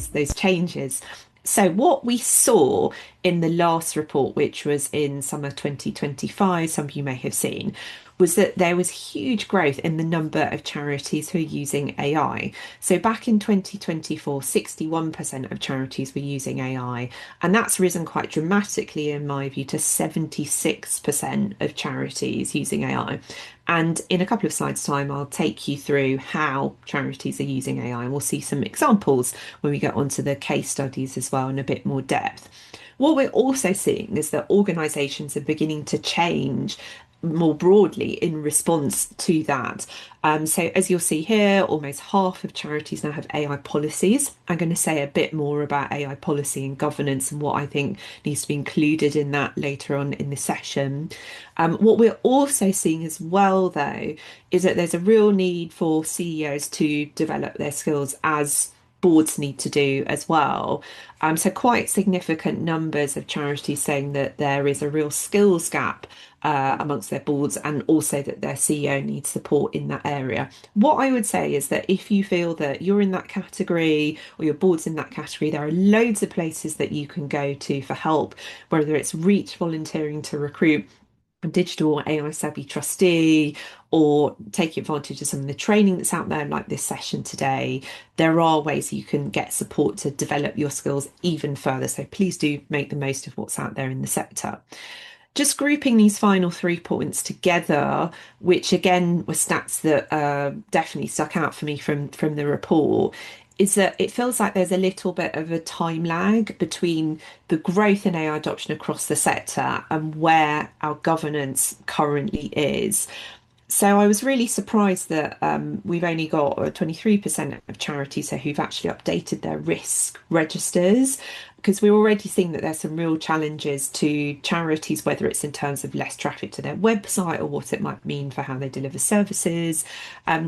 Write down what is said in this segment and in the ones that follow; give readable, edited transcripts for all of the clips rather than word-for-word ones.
those changes. So what we saw in the last report, which was in summer 2025, some of you may have seen, was that there was huge growth in the number of charities who are using AI. So back in 2024, 61% of charities were using AI, and that's risen quite dramatically, in my view, to 76% of charities using AI. And in a couple of slides' time, I'll take you through how charities are using AI, and we'll see some examples when we get onto the case studies as well in a bit more depth. What we're also seeing is that organisations are beginning to change more broadly in response to that. So as you'll see here, almost half of charities now have AI policies. I'm going to say a bit more about AI policy and governance and what I think needs to be included in that later on in the session. What we're also seeing as well, though, is that there's a real need for CEOs to develop their skills as boards need to do as well. So quite significant numbers of charities saying that there is a real skills gap amongst their boards, and also that their CEO needs support in that area. What I would say is that if you feel that you're in that category or your board's in that category, there are loads of places that you can go to for help, whether it's Reach volunteering to recruit a digital AI savvy trustee, or take advantage of some of the training that's out there, like this session today. There are ways you can get support to develop your skills even further. So please do make the most of what's out there in the sector. Just grouping these final 3 points together, which again were stats that definitely stuck out for me from the report, is that it feels like there's a little bit of a time lag between the growth in AI adoption across the sector and where our governance currently is. So I was really surprised that we've only got 23% of charities who've actually updated their risk registers, because we're already seeing that there's some real challenges to charities, whether it's in terms of less traffic to their website or what it might mean for how they deliver services.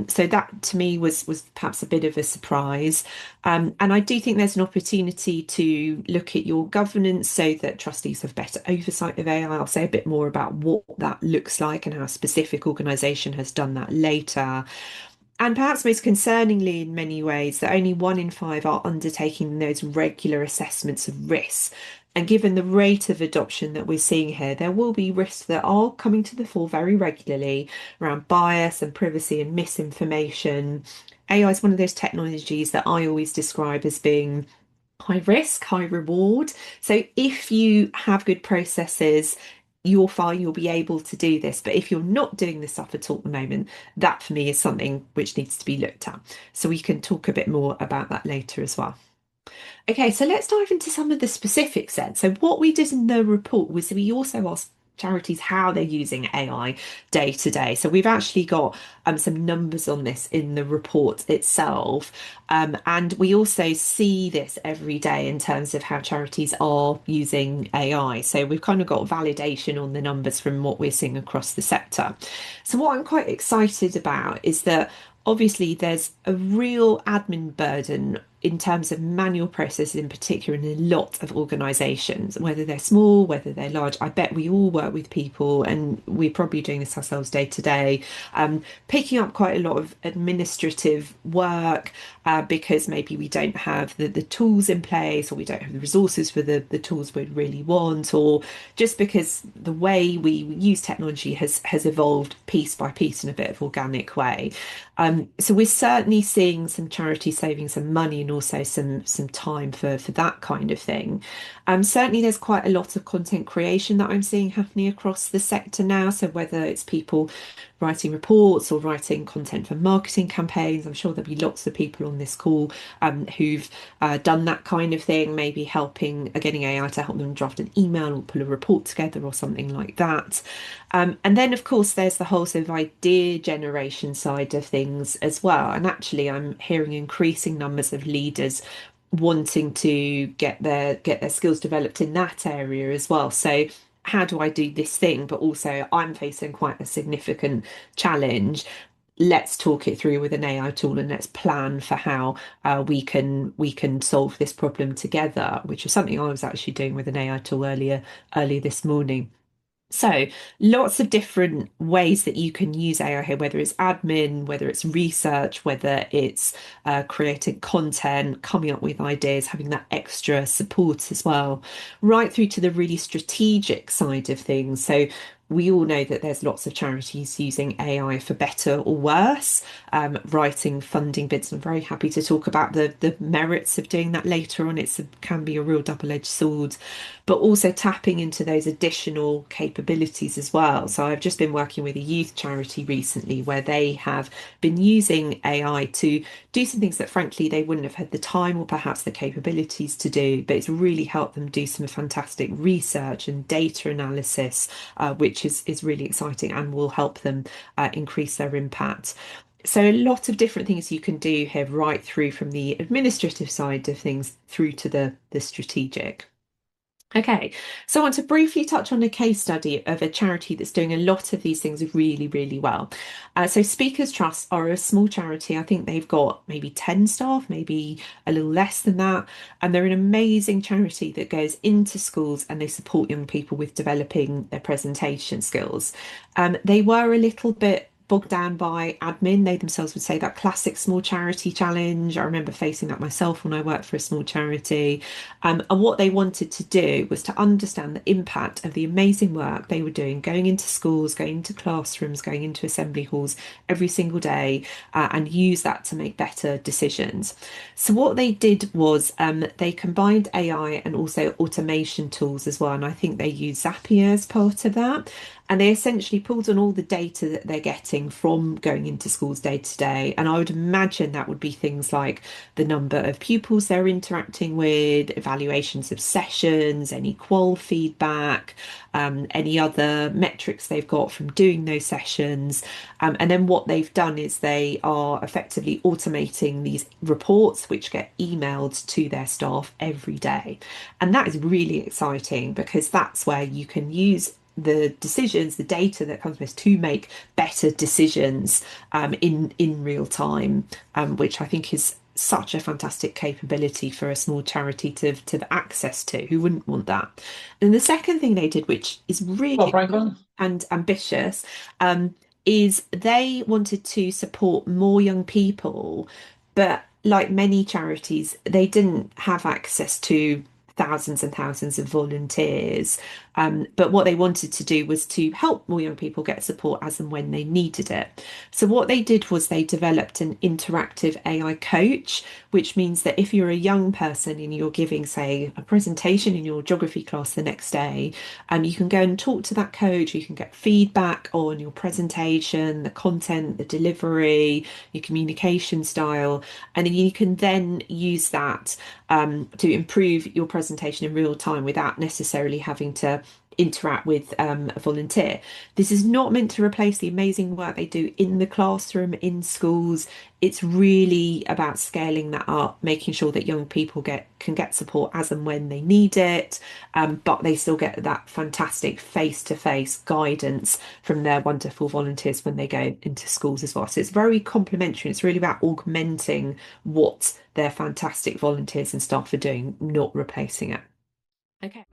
So that to me was perhaps a bit of a surprise. And I do think there's an opportunity to look at your governance so that trustees have better oversight of AI. I'll say a bit more about what that looks like and how a specific organisation has done that later. And perhaps most concerningly, in many ways, that only 1 in 5 are undertaking those regular assessments of risks. And given the rate of adoption that we're seeing here, there will be risks that are coming to the fore very regularly around bias and privacy and misinformation. AI is one of those technologies that I always describe as being high risk, high reward. So if you have good processes, you'll find you'll be able to do this. But if you're not doing this stuff at all at the moment, that for me is something which needs to be looked at. So we can talk a bit more about that later as well. Okay, so let's dive into some of the specifics then. So what we did in the report was we also asked charities how they're using AI day to day. So we've actually got some numbers on this in the report itself. And we also see this every day in terms of how charities are using AI. So we've kind of got validation on the numbers from what we're seeing across the sector. So what I'm quite excited about is that obviously there's a real admin burden in terms of manual processes in particular in a lot of organisations, whether they're small, whether they're large. I bet we all work with people, and we're probably doing this ourselves day to day, picking up quite a lot of administrative work because maybe we don't have the tools in place, or we don't have the resources for the tools we'd really want, or just because the way we use technology has evolved piece by piece in a bit of organic way. So we're certainly seeing some charity saving some money and also some time for that kind of thing. Certainly there's quite a lot of content creation that I'm seeing happening across the sector now. So whether it's people writing reports or writing content for marketing campaigns, I'm sure there'll be lots of people on this call who've done that kind of thing, maybe helping getting AI to help them draft an email or pull a report together or something like that. And then, of course, there's the whole sort of idea generation side of things as well. And actually, I'm hearing increasing numbers of leaders wanting to get their skills developed in that area as well. So how do I do this thing? But also, I'm facing quite a significant challenge. Let's talk it through with an AI tool, and let's plan for how we can solve this problem together, which is something I was actually doing with an AI tool earlier this morning. So, lots of different ways that you can use AI here, whether it's admin, whether it's research, whether it's creating content, coming up with ideas, having that extra support as well, right through to the really strategic side of things. So, we all know that there's lots of charities using AI for better or worse, writing funding bids. I'm very happy to talk about the merits of doing that later on. Can be a real double-edged sword, but also tapping into those additional capabilities as well. So I've just been working with a youth charity recently where they have been using AI to do some things that frankly they wouldn't have had the time or perhaps the capabilities to do, but it's really helped them do some fantastic research and data analysis, which is really exciting and will help them increase their impact. So a lot of different things you can do here, right through from the administrative side of things through to the strategic. Okay, so I want to briefly touch on a case study of a charity that's doing a lot of these things really, really well. So Speakers Trust are a small charity. I think they've got maybe 10 staff, maybe a little less than that. And they're an amazing charity that goes into schools and they support young people with developing their presentation skills. They were a little bit bogged down by admin. They themselves would say that classic small charity challenge. I remember facing that myself when I worked for a small charity. And what they wanted to do was to understand the impact of the amazing work they were doing, going into schools, going into classrooms, going into assembly halls every single day, and use that to make better decisions. So what they did was they combined AI and also automation tools as well. And I think they use Zapier as part of that. And they essentially pulled on all the data that they're getting from going into schools day to day. And I would imagine that would be things like the number of pupils they're interacting with, evaluations of sessions, any qual feedback, any other metrics they've got from doing those sessions. And then what they've done is they are effectively automating these reports, which get emailed to their staff every day. And that is really exciting because that's where you can use the decisions, the data that comes with to make better decisions in real time, which I think is such a fantastic capability for a small charity to have access to. Who wouldn't want that? And the second thing they did, which is Well, really Franklin. and ambitious, is they wanted to support more young people, but like many charities, they didn't have access to thousands and thousands of volunteers. But what they wanted to do was to help more young people get support as and when they needed it. So what they did was they developed an interactive AI coach, which means that if you're a young person and you're giving, say, a presentation in your geography class the next day, you can go and talk to that coach. You can get feedback on your presentation, the content, the delivery, your communication style, and then you can then use that to improve your presentation in real time without necessarily having to interact with a volunteer. This is not meant to replace the amazing work they do in the classroom, in schools. It's really about scaling that up, making sure that young people can get support as and when they need it, but they still get that fantastic face-to-face guidance from their wonderful volunteers when they go into schools as well. So it's very complementary. It's really about augmenting what their fantastic volunteers and staff are doing, not replacing it. Okay.